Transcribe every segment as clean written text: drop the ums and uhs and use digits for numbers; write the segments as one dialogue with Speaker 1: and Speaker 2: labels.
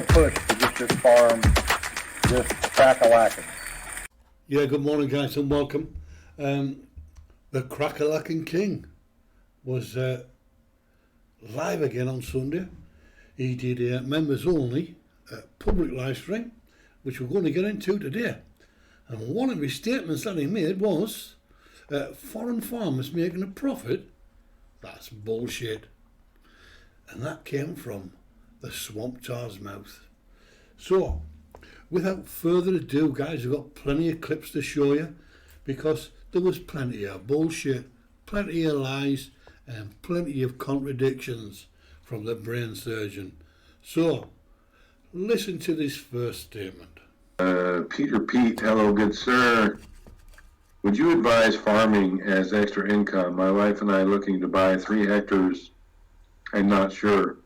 Speaker 1: Push to get this farm just crack-a-lacking.
Speaker 2: Yeah, good morning guys and welcome. The crack-a-lacking king was live again on Sunday. He did a members only public live stream, which we're going to get into today. And one of his statements that he made was, foreign farmers making a profit, that's bullshit. And that came from the swamp tar's mouth. So, without further ado, guys, I've got plenty of clips to show you because there was plenty of bullshit, plenty of lies, and plenty of contradictions from the brain surgeon. So, listen to this first statement.
Speaker 3: Peter Pete, hello, good sir. Would you advise farming as extra income? My wife and I looking to buy 3 hectares and not sure.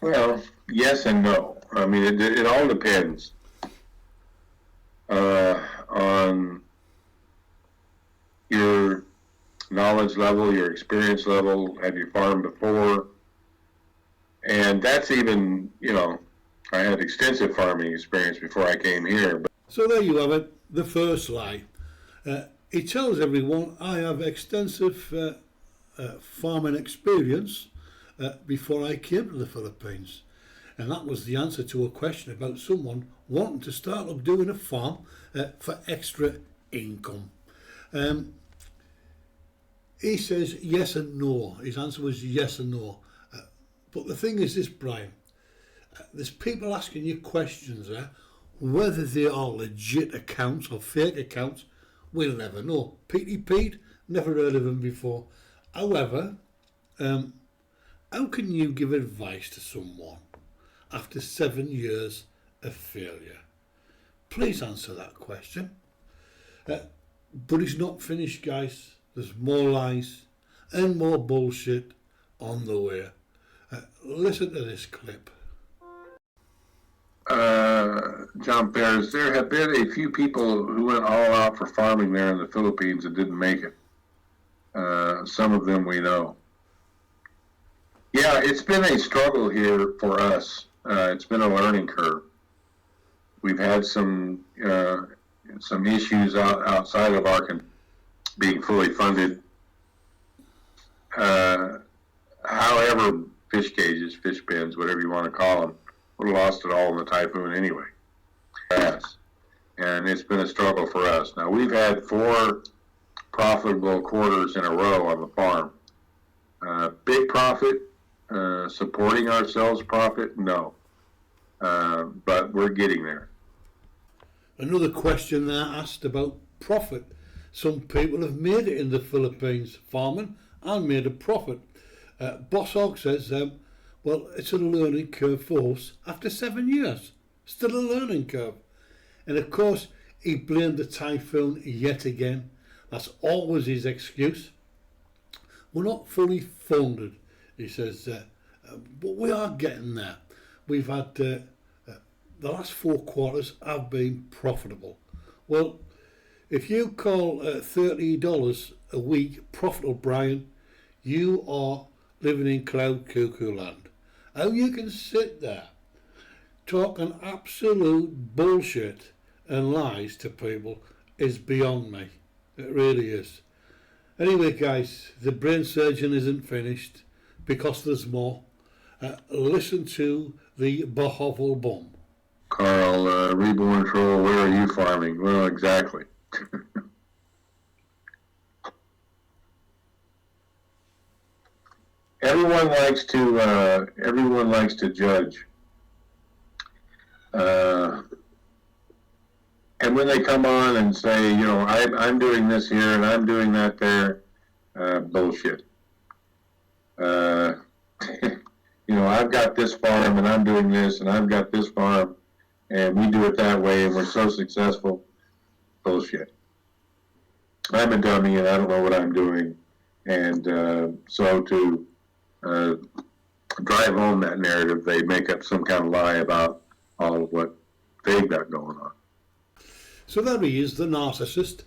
Speaker 3: Well, yes and no. I mean, it all depends on your knowledge level, your experience level. Have you farmed before? And that's even, I had extensive farming experience before I came here. But
Speaker 2: so there you have it, the first lie. He tells everyone, I have extensive farming experience before I came to the Philippines. And that was the answer to a question about someone wanting to start up doing a farm for extra income. He says yes and no. His answer was yes and no. But the thing is this, Brian, there's people asking you questions there, whether they are legit accounts or fake accounts, we'll never know. Pete, never heard of him before. However, how can you give advice to someone after 7 years of failure? Please answer that question. But it's not finished, guys. There's more lies and more bullshit on the way. Listen to this clip.
Speaker 3: John Perez, there have been a few people who went all out for farming there in the Philippines and didn't make it. Some of them we know. Yeah, it's been a struggle here for us. It's been a learning curve. We've had some issues outside of our being fully funded. However, fish cages, fish pens, whatever you want to call them, would have lost it all in the typhoon anyway. Yes. And it's been a struggle for us. Now, we've had 4 profitable quarters in a row on the farm. Big profit, supporting ourselves profit, no. But we're getting there.
Speaker 2: Another question there asked about profit. Some people have made it in the Philippines farming and made a profit. Bosshog says, well, it's a learning curve for us after 7 years. Still a learning curve. And of course, he blamed the typhoon yet again. That's always his excuse. We're not fully funded, he says, but we are getting there. We've had the last 4 quarters have been profitable. Well, if you call $30 a week profitable, Brian, you are living in cloud cuckoo land. How you can sit there talking absolute bullshit and lies to people is beyond me. It really is. Anyway, guys, the brain surgeon isn't finished because there's more. Listen to the Bahovel Bomb.
Speaker 3: Carl, Reborn Troll, where are you farming? Well, exactly. Everyone likes to judge. And when they come on and say, I'm doing this here and I'm doing that there, bullshit. I've got this farm and I'm doing this and I've got this farm and we do it that way and we're so successful. Bullshit. I'm a dummy and I don't know what I'm doing. And so to drive home that narrative, they make up some kind of lie about all of what they've got going on.
Speaker 2: So there he is, the narcissist,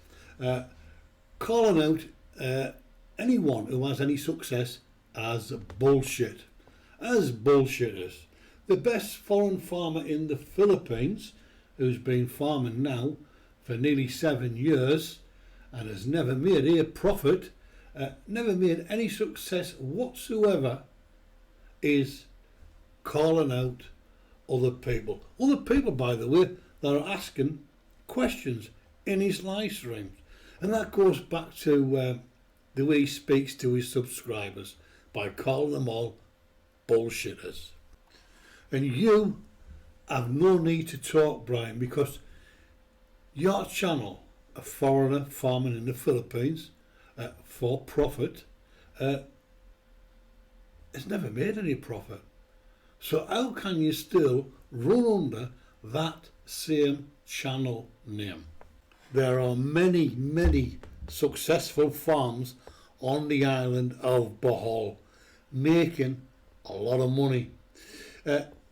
Speaker 2: calling out anyone who has any success as bullshit, as bullshitters. The best foreign farmer in the Philippines, who's been farming now for nearly 7 years and has never made a profit, never made any success whatsoever, is calling out other people. Other people, by the way, that are asking questions in his live streams. And that goes back to the way he speaks to his subscribers by calling them all bullshitters. And you have no need to talk, Brian, because your channel, A Foreigner Farming in the Philippines, for profit, has never made any profit. So how can you still run under that same channel name? There are many, many successful farms on the island of Bohol making a lot of money.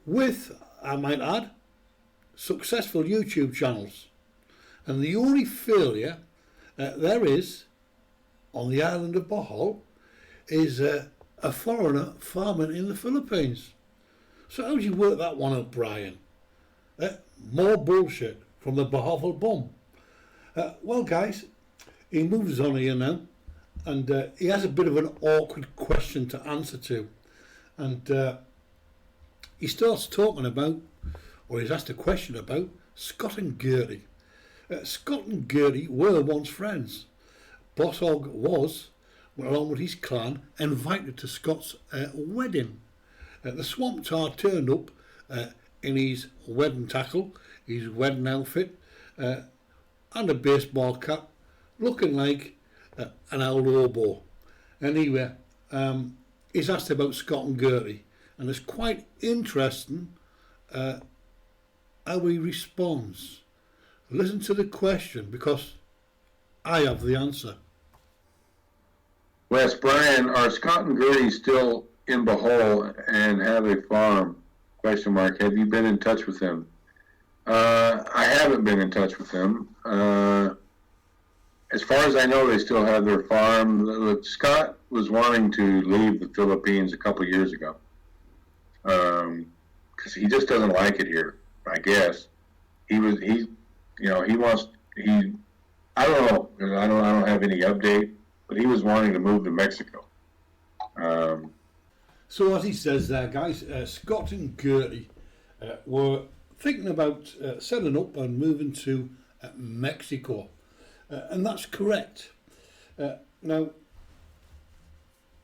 Speaker 2: With, I might add, successful YouTube channels. And the only failure there is on the island of Bohol is a foreigner farming in the Philippines. So how do you work that one out, Brian? More bullshit from the Bohol bum. Well, guys, he moves on here now, and he has a bit of an awkward question to answer to. And he starts talking about, or he's asked a question about, Scott and Gertie. Scott and Gertie were once friends. Bosshog was, along with his clan, invited to Scott's wedding. The swamp tar turned up in his wedding tackle, his wedding outfit, and a baseball cap, looking like an old hobo. Anyway, he's asked about Scott and Gertie, and it's quite interesting how he responds. Listen to the question, because I have the answer.
Speaker 3: Wes, Brian, are Scott and Gertie still in Bohol and have a farm? Question mark. Have you been in touch with them? I haven't been in touch with them. As far as I know, they still have their farm. Look, Scott was wanting to leave the Philippines a couple years ago because he just doesn't like it here. I guess he wants. I don't know. I don't have any update, but he was wanting to move to Mexico.
Speaker 2: So as he says there, guys, Scott and Gertie were thinking about setting up and moving to Mexico. And that's correct. Now,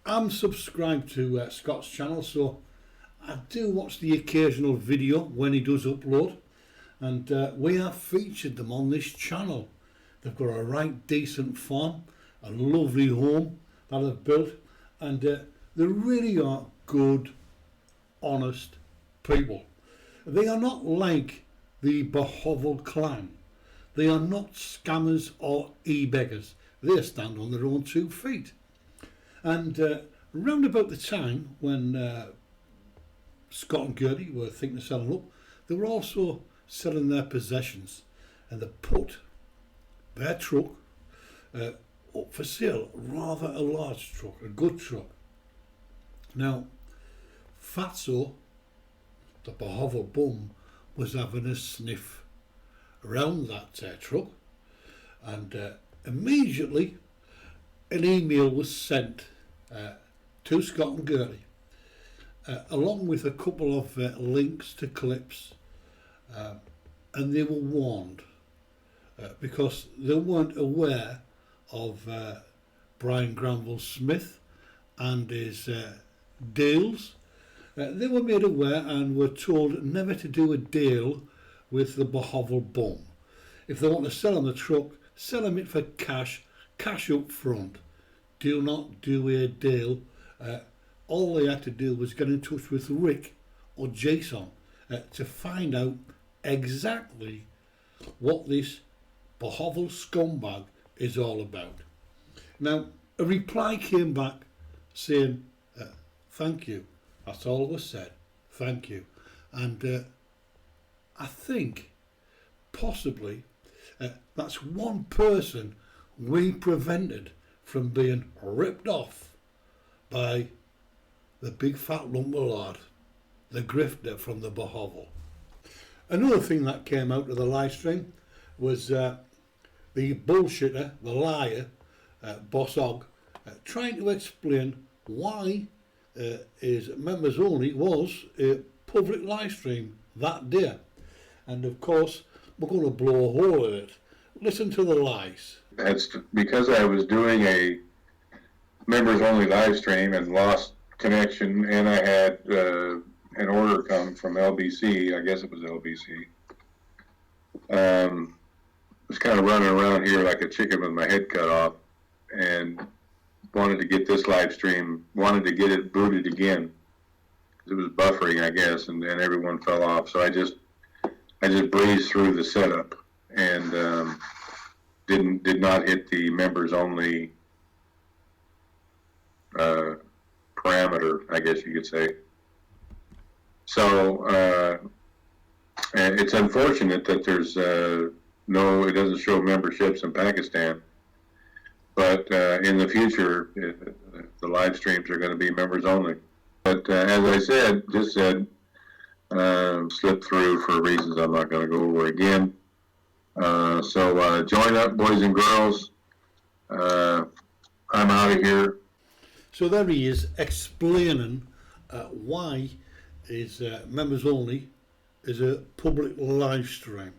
Speaker 2: I'm subscribed to Scott's channel, so I do watch the occasional video when he does upload. And we have featured them on this channel. They've got a right decent farm, a lovely home that they've built, and they really are good, honest people. They are not like the Bohol clan. They are not scammers or e-beggars. They stand on their own 2 feet. And round about the time when Scott and Gertie were thinking of selling up, they were also selling their possessions, and they put their truck up for sale, rather a large truck, a good truck. Now, Fatso, the Bohol bum, was having a sniff around that truck, and immediately an email was sent to Scott and Gertie, along with a couple of links to clips, and they were warned because they weren't aware of Brian Granville Smith and his deals. They were made aware and were told never to do a deal with the Bohol bum. If they want to sell on the truck, sell them it for cash up front. Do not do a deal. All they had to do was get in touch with Rick or Jason to find out exactly what this Bohol scumbag is all about. Now, a reply came back saying, thank you. That's all it was said. Thank you. And I think possibly that's one person we prevented from being ripped off by the big fat lump of lard, the grifter from the Bosshog. Another thing that came out of the live stream was the bullshitter, the liar, Bosshog, trying to explain why his members only was a public live stream that day. And of course, we're going to blow a hole in it. Listen to the lies.
Speaker 3: That's because I was doing a members only live stream and lost connection, and I had an order come from LBC. I guess it was LBC. Was kind of running around here like a chicken with my head cut off, and wanted to get this live stream, wanted to get it booted again. It was buffering, I guess, and everyone fell off. So I just breezed through the setup and did not hit the members only parameter, I guess you could say. So and it's unfortunate that there's it doesn't show memberships in Pakistan, but in the future the live streams are going to be members only. But as I said, slipped through for reasons I'm not going to go over again. So join up, boys and girls. I'm out of here.
Speaker 2: So there he is explaining why his members only is a public live stream.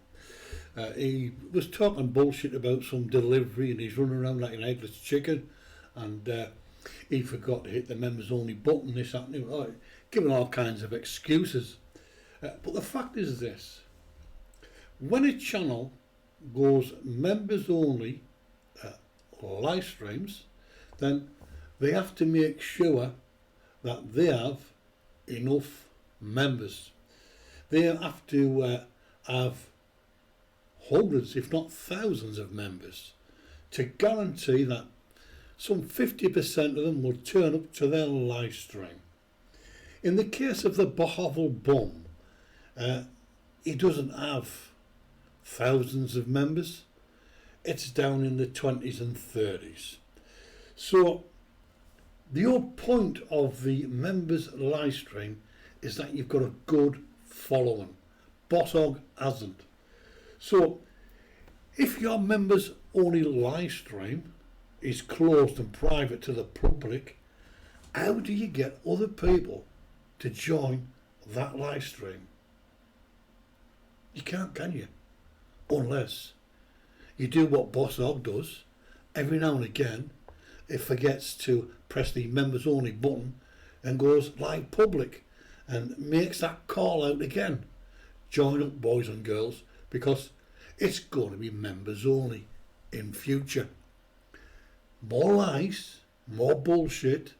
Speaker 2: He was talking bullshit about some delivery and he's running around like an headless chicken, and he forgot to hit the members only button, this, that, and that, giving all kinds of excuses. But the fact is this: when a channel goes members only live streams, then they have to make sure that they have enough members. They have to have hundreds, if not thousands of members to guarantee that some 50% of them will turn up to their live stream. In the case of the Bosshog Bum, he doesn't have thousands of members. It's down in the 20s and 30s. So the whole point of the members live stream is that you've got a good following. Bosshog hasn't. So if your members only live stream is closed and private to the public, how do you get other people to join that live stream? You can't, can you? Unless you do what Bosshog does. Every now and again it forgets to press the members only button and goes live public and makes that call out again. Join up, boys and girls, because it's going to be members only in future. More lies, more bullshit,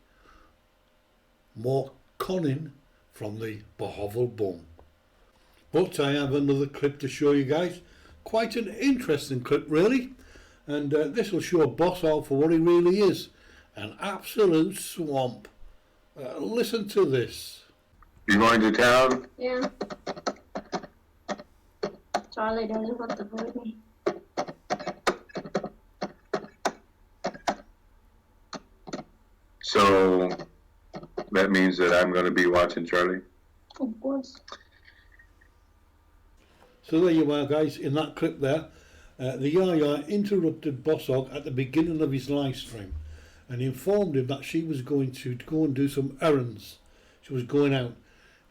Speaker 2: more conning from the Bosshog Bum. But I have another clip to show you guys. Quite an interesting clip, really. And this will show Bosshog for what he really is. An absolute swamp. Listen to this.
Speaker 3: You going to town?
Speaker 4: Yeah. Charlie doesn't want to go with me.
Speaker 3: So that means that I'm going to be watching Charlie?
Speaker 4: Of course.
Speaker 2: So there you are, guys, in that clip there. The Yaya interrupted Bosshog at the beginning of his live stream and informed him that she was going to go and do some errands. She was going out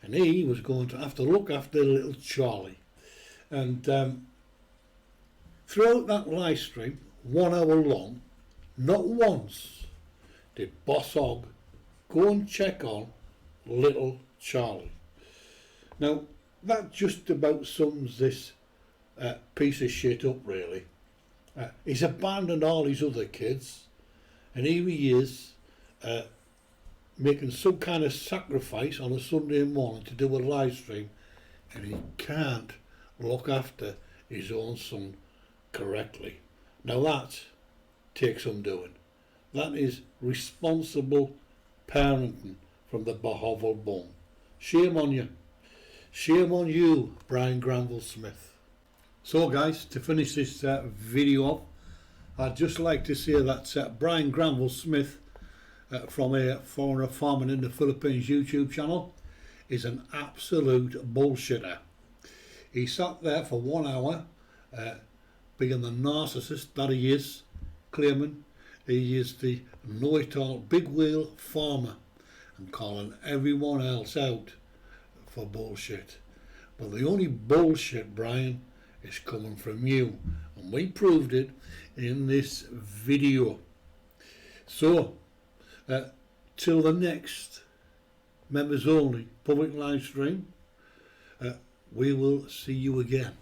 Speaker 2: and he was going to have to look after little Charlie. And throughout that live stream, 1 hour long, not once did Bosshog go and check on little Charlie. Now, that just about sums this piece of shit up, really. He's abandoned all his other kids, and here he is making some kind of sacrifice on a Sunday morning to do a live stream, and he can't look after his own son correctly. Now that takes some doing. That is responsible parenting from the Bosshog bone. Shame on you. Shame on you, Brian Granville Smith. So guys, to finish this video off, I'd just like to say that Brian Granville Smith from a Foreigner Farming in the Philippines YouTube channel is an absolute bullshitter. He sat there for 1 hour being the narcissist that he is, claiming he is the know-it-all big wheel farmer and calling everyone else out for bullshit. But the only bullshit, Brian, is coming from you, and we proved it in this video. So till the next members only public live stream, we will see you again.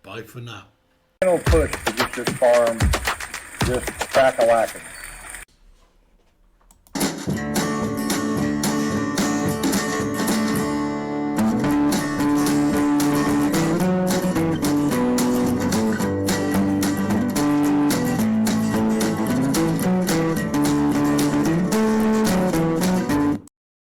Speaker 2: Bye for now.
Speaker 1: Final push to get this farm just crack-a-lacking.